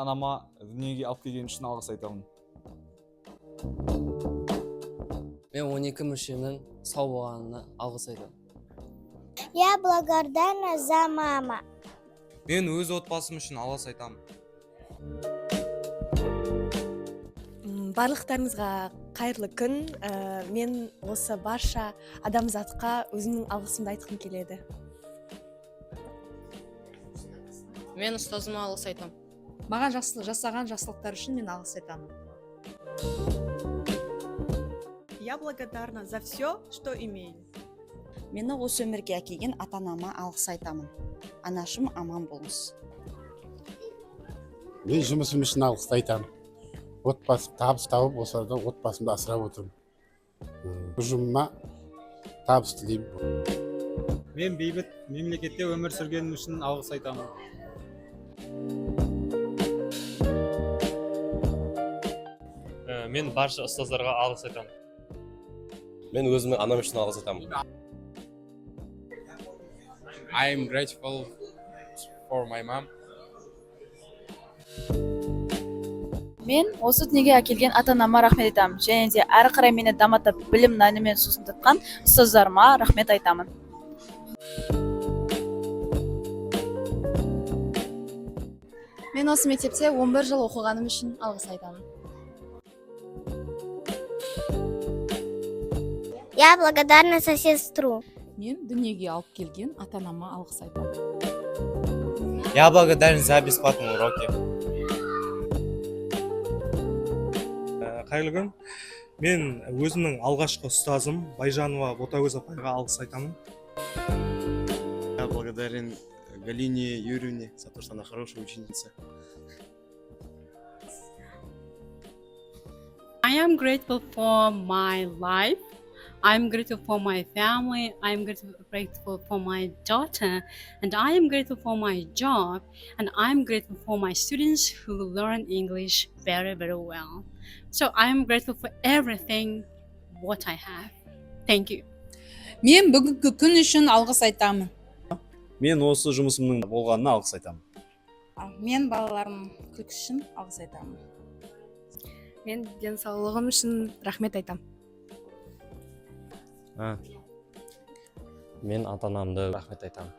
анама дүниеге алып келген үшін алғыс айтамын. Мен 12 мүшемнің сау болғанына алғыс айтамын. Я благодарна за мама. Мен өз отбасым үшін алғыс айтамын. Барлықтарыңызға қайырлы күн. Мен осы барша адамзатқа өзімнің алғысымды айтқым келеді. Мен ұстазыма алғыс айтамын. Маған жасаған жақсылықтар үшін мен алғыс айтамын. Я благодарна за все, что имею. Мені осы өмірге әкелген ата-анама алғыс айтамын. Анашым аман болыңыз. Мен жұмысым үшін алғыс айтамын. Отбасым табыс тауып, осы арада отбасымды асырап отырмын. Ұжымыма табыс тілеймін. Мен бейбіт мемлекетте өмір сүргенім үшін алғыс айтамын. Мен барша ұстаздарға алғыс айтамын. Мен өзімнің анам үшін алғыс айтамын. I am grateful for my mom. Мен осы дүниеге әкелген ата-анама рахмет айтамын. Және де әрі қарай мені дамытып, білім нәрімен сусындатқан ұстаздарыма рахмет айтамын. Мен осы мектепте 11 жыл оқығаным үшін алғыс айтамын. Я благодарна за сестру. Мен дүниеге алып келген ата-анама алғыс айтамын. Я благодарен за бесплатные уроки. Қайырлы күн. Мен өзімнің алғашқы ұстазым Байжанова Ботагөз апайға алғыс айтамын. Я благодарен Галине Юрьевне за то, что она хорошая ученица. I am grateful for my life. I'm grateful for my family. I'm grateful for my daughter. And I am grateful for my job. And I'm grateful for my students who learn English very, very well. So I am grateful for everything what I have. Thank you. Мен бүгінгі күн үшін алғыс айтамын. Мен осы жұмысымның болғанына алғыс айтамын. Мен балаларым күлкі үшін алғыс айтамын. Мен денсаулығым үшін рахмет айтамын. Мен ата-анамды рахмет айтамын.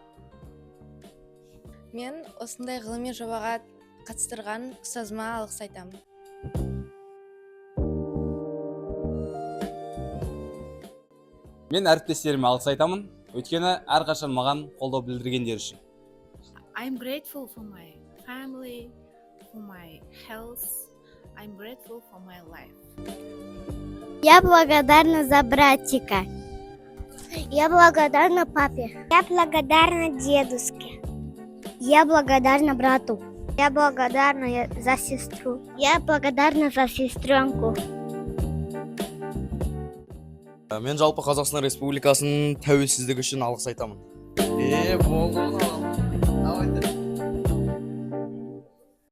Мен осындай ғылыми жобаға қатыстырған ұстазыма алғыс айтамын. Мен әріптестеріме алғыс айтамын, өйткені әрқашан маған қолдау білдіргендер үшін. I'm grateful for my family, for my health. I'm grateful for my life. Я благодарна за братика. Я благодарна папе. Я благодарна дедушке. Я благодарна брату. Я благодарна за сестру. Я благодарна за сестренку. Мен жалпы Қазақстан Республикасының тәуелсіздігі үшін алғыс айтамын. Болды.